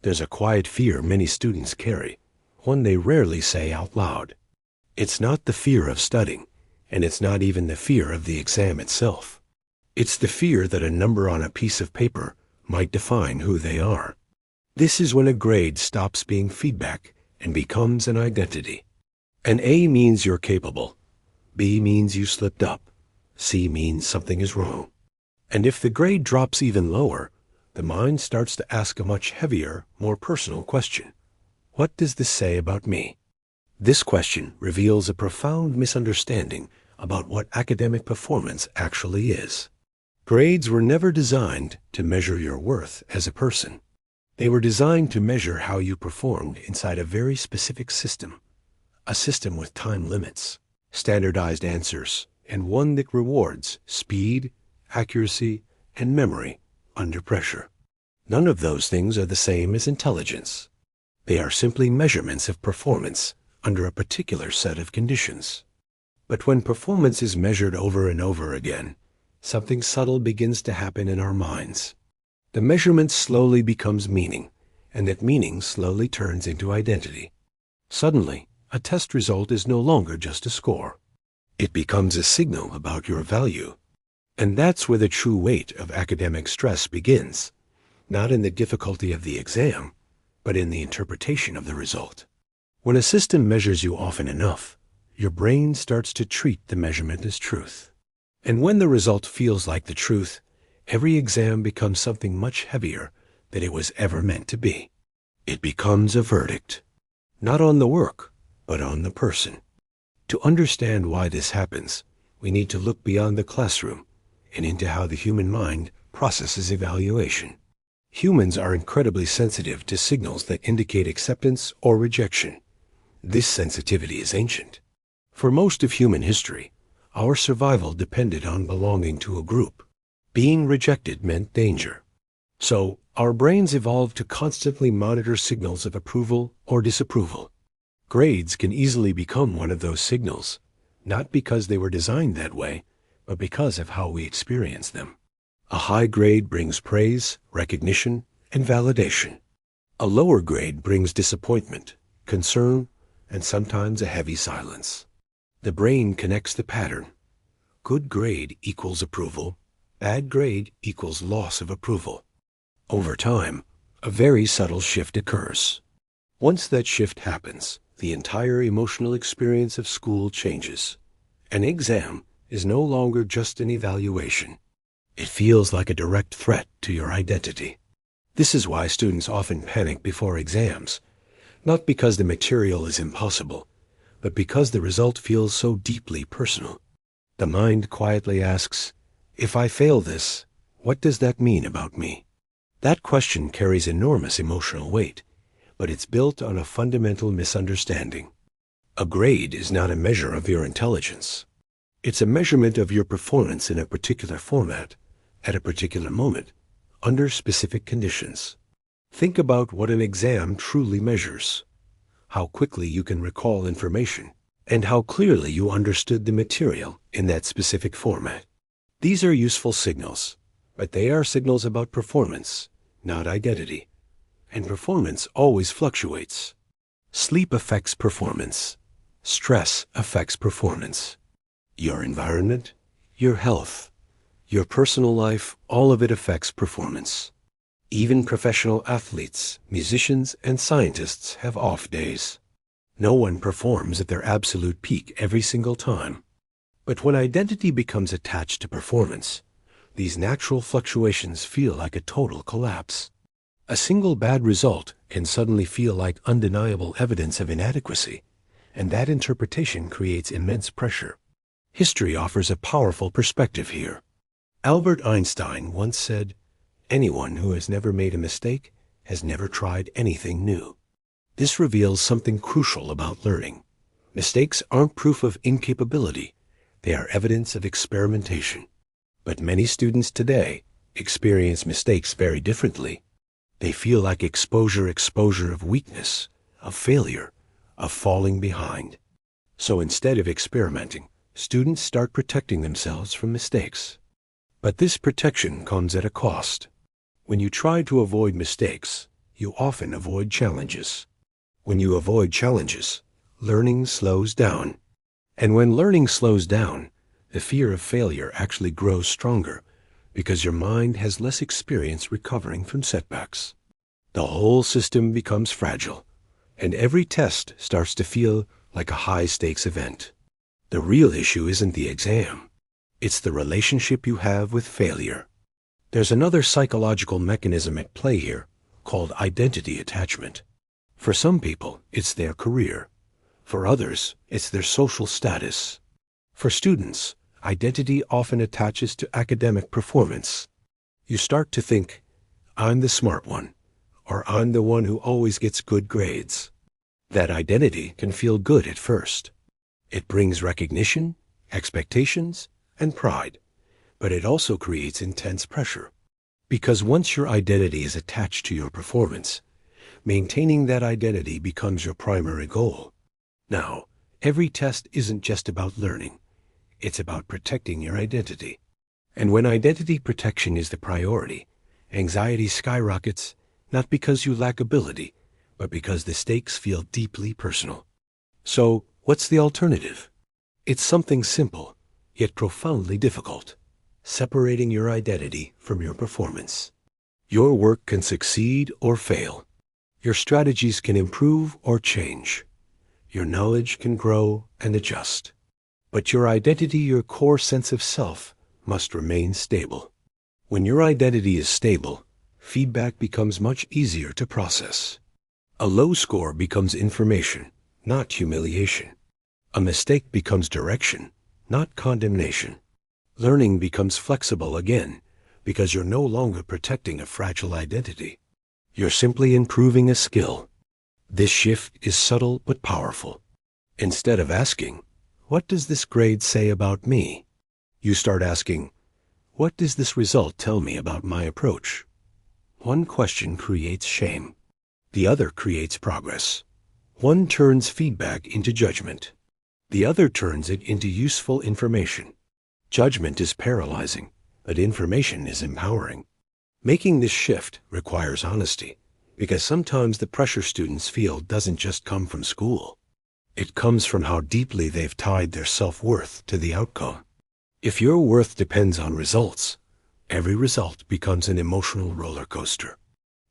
There's a quiet fear many students carry, one they rarely say out loud. It's not the fear of studying, and it's not even the fear of the exam itself. It's the fear that a number on a piece of paper might define who they are. This is when a grade stops being feedback and becomes an identity. An A means you're capable. B means you slipped up. C means something is wrong. And if the grade drops even lower, the mind starts to ask a much heavier, more personal question. What does this say about me? This question reveals a profound misunderstanding about what academic performance actually is. Grades were never designed to measure your worth as a person. They were designed to measure how you performed inside a very specific system, a system with time limits, standardized answers, and one that rewards speed, accuracy, and memory under pressure. None of those things are the same as intelligence. They are simply measurements of performance under a particular set of conditions. But when performance is measured over and over again, something subtle begins to happen in our minds. The measurement slowly becomes meaning, and that meaning slowly turns into identity. Suddenly, a test result is no longer just a score. It becomes a signal about your value. And that's where the true weight of academic stress begins, not in the difficulty of the exam, but in the interpretation of the result. When a system measures you often enough, your brain starts to treat the measurement as truth. And when the result feels like the truth, every exam becomes something much heavier than it was ever meant to be. It becomes a verdict, not on the work, but on the person. To understand why this happens, we need to look beyond the classroom and into how the human mind processes evaluation. Humans are incredibly sensitive to signals that indicate acceptance or rejection. This sensitivity is ancient. For most of human history, our survival depended on belonging to a group. Being rejected meant danger. So, our brains evolved to constantly monitor signals of approval or disapproval. Grades can easily become one of those signals, not because they were designed that way, but because of how we experience them. A high grade brings praise, recognition, and validation. A lower grade brings disappointment, concern, and sometimes a heavy silence. The brain connects the pattern. Good grade equals approval. Bad grade equals loss of approval. Over time, a very subtle shift occurs. Once that shift happens, the entire emotional experience of school changes. An exam is no longer just an evaluation. It feels like a direct threat to your identity. This is why students often panic before exams, not because the material is impossible, but because the result feels so deeply personal. The mind quietly asks, if I fail this, what does that mean about me? That question carries enormous emotional weight, but it's built on a fundamental misunderstanding. A grade is not a measure of your intelligence. It's a measurement of your performance in a particular format, at a particular moment, under specific conditions. Think about what an exam truly measures. How quickly you can recall information, and how clearly you understood the material in that specific format. These are useful signals, but they are signals about performance, not identity. And performance always fluctuates. Sleep affects performance. Stress affects performance. Your environment, your health, your personal life, all of it affects performance. Even professional athletes, musicians, and scientists have off days. No one performs at their absolute peak every single time. But when identity becomes attached to performance, these natural fluctuations feel like a total collapse. A single bad result can suddenly feel like undeniable evidence of inadequacy, and that interpretation creates immense pressure. History offers a powerful perspective here. Albert Einstein once said, "Anyone who has never made a mistake has never tried anything new." This reveals something crucial about learning. Mistakes aren't proof of incapability. They are evidence of experimentation. But many students today experience mistakes very differently. They feel like exposure of weakness, of failure, of falling behind. So instead of experimenting, students start protecting themselves from mistakes. But this protection comes at a cost. When you try to avoid mistakes, you often avoid challenges. When you avoid challenges, learning slows down. And when learning slows down, the fear of failure actually grows stronger because your mind has less experience recovering from setbacks. The whole system becomes fragile, and every test starts to feel like a high-stakes event. The real issue isn't the exam. It's the relationship you have with failure. There's another psychological mechanism at play here called identity attachment. For some people, it's their career. For others, it's their social status. For students, identity often attaches to academic performance. You start to think, I'm the smart one, or I'm the one who always gets good grades. That identity can feel good at first. It brings recognition, expectations, and pride, but it also creates intense pressure. Because once your identity is attached to your performance, maintaining that identity becomes your primary goal. Now, every test isn't just about learning. It's about protecting your identity. And when identity protection is the priority, anxiety skyrockets, not because you lack ability, but because the stakes feel deeply personal. So, what's the alternative? It's something simple, yet profoundly difficult. Separating your identity from your performance. Your work can succeed or fail. Your strategies can improve or change. Your knowledge can grow and adjust. But your identity, your core sense of self, must remain stable. When your identity is stable, feedback becomes much easier to process. A low score becomes information, not humiliation. A mistake becomes direction, not condemnation. Learning becomes flexible again because you're no longer protecting a fragile identity. You're simply improving a skill. This shift is subtle but powerful. Instead of asking, what does this grade say about me? You start asking, what does this result tell me about my approach? One question creates shame. The other creates progress. One turns feedback into judgment. The other turns it into useful information. Judgment is paralyzing, but information is empowering. Making this shift requires honesty, because sometimes the pressure students feel doesn't just come from school. It comes from how deeply they've tied their self-worth to the outcome. If your worth depends on results, every result becomes an emotional roller coaster.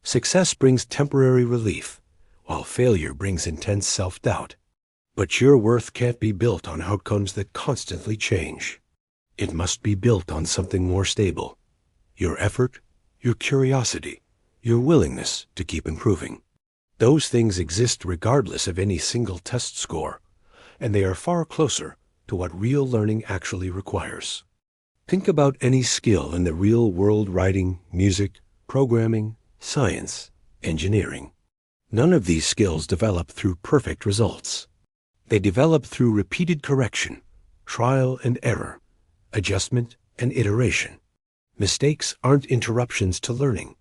Success brings temporary relief, while failure brings intense self-doubt. But your worth can't be built on outcomes that constantly change. It must be built on something more stable. Your effort, your curiosity, your willingness to keep improving. Those things exist regardless of any single test score, and they are far closer to what real learning actually requires. Think about any skill in the real world: writing, music, programming, science, engineering. None of these skills develop through perfect results. They develop through repeated correction, trial and error, adjustment and iteration. Mistakes aren't interruptions to learning.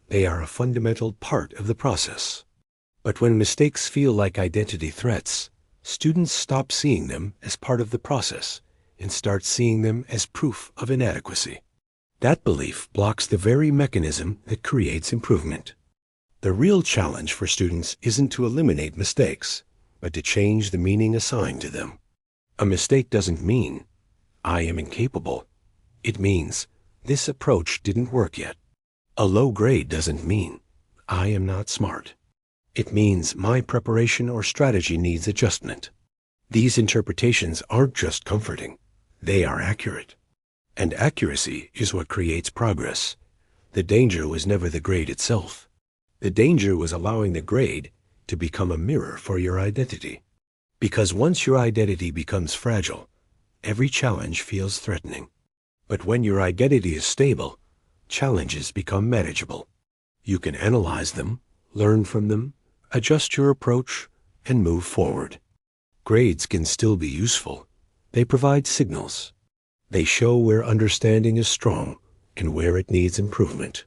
They are a fundamental part of the process. But when mistakes feel like identity threats, students stop seeing them as part of the process and start seeing them as proof of inadequacy. That belief blocks the very mechanism that creates improvement. The real challenge for students isn't to eliminate mistakes, but to change the meaning assigned to them. A mistake doesn't mean, I am incapable. It means, this approach didn't work yet. A low grade doesn't mean, I am not smart. It means my preparation or strategy needs adjustment. These interpretations aren't just comforting, they are accurate. And accuracy is what creates progress. The danger was never the grade itself. The danger was allowing the grade to become a mirror for your identity. Because once your identity becomes fragile, every challenge feels threatening. But when your identity is stable, challenges become manageable. You can analyze them, learn from them, adjust your approach, and move forward. Grades can still be useful. They provide signals. They show where understanding is strong and where it needs improvement.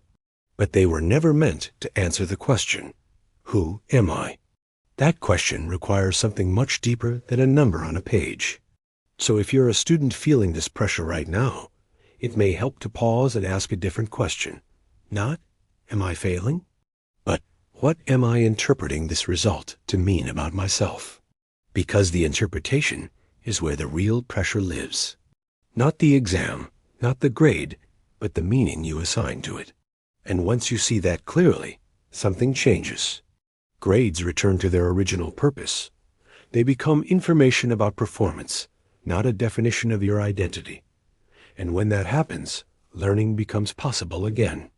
But they were never meant to answer the question, who am I? That question requires something much deeper than a number on a page. So if you're a student feeling this pressure right now, it may help to pause and ask a different question. Not, am I failing? But What am I interpreting this result to mean about myself? Because the interpretation is where the real pressure lives. Not the exam, not the grade, but the meaning you assign to it. And once you see that clearly, something changes. Grades return to their original purpose. They become information about performance, not a definition of your identity. And when that happens, learning becomes possible again.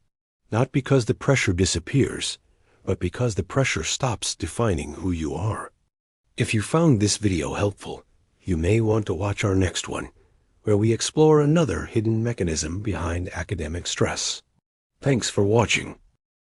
Not because the pressure disappears, but because the pressure stops defining who you are. If you found this video helpful, you may want to watch our next one, where we explore another hidden mechanism behind academic stress. Thanks for watching.